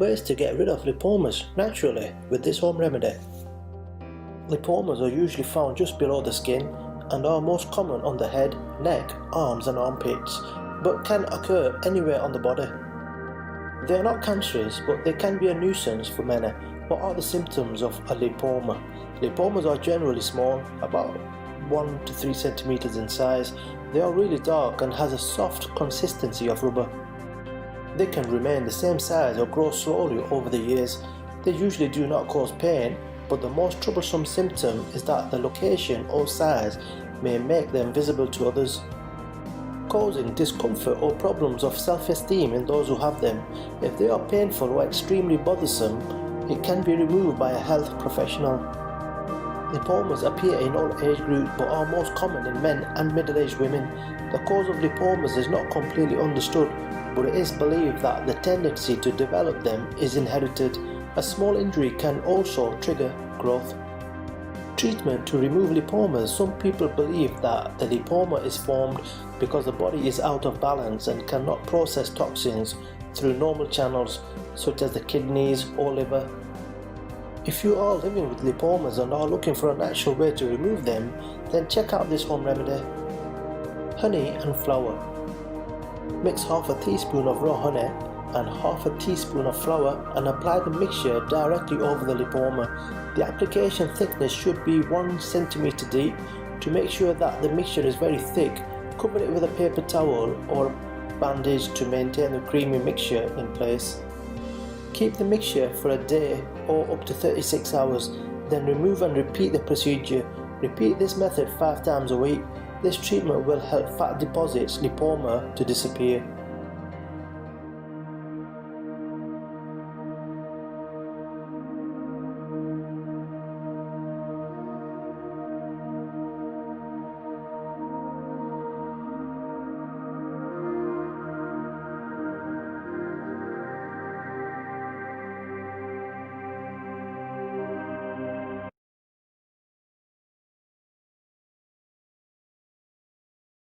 Ways to get rid of lipomas naturally with this home remedy. Lipomas are usually found just below the skin and are most common on the head, neck, arms and armpits, but can occur anywhere on the body. They are not cancerous, but they can be a nuisance for many. What are the symptoms of a lipoma? Lipomas are generally small, about 1 to 3 centimeters in size. They are really dark and has a soft consistency of rubber. They can remain the same size or grow slowly over the years. They usually do not cause pain, but the most troublesome symptom is that the location or size may make them visible to others, causing discomfort or problems of self-esteem in those who have them. If they are painful or extremely bothersome, it can be removed by a health professional. Lipomas appear in all age groups but are most common in men and middle-aged women. The cause of lipomas is not completely understood, but it is believed that the tendency to develop them is inherited. A small injury can also trigger growth. Treatment to remove lipomas. Some people believe that the lipoma is formed because the body is out of balance and cannot process toxins through normal channels such as the kidneys or liver. If you are living with lipomas and are looking for a natural way to remove them, then check out this home remedy. Honey and flour. Mix half a teaspoon of raw honey and half a teaspoon of flour and apply the mixture directly over the lipoma. The application thickness should be 1 centimeter deep. To make sure that the mixture is very thick, cover it with a paper towel or bandage to maintain the creamy mixture in place. Keep the mixture for a day or up to 36 hours, then remove and repeat the procedure. Repeat this method 5 times a week. This treatment will help fat deposits, lipoma, to disappear.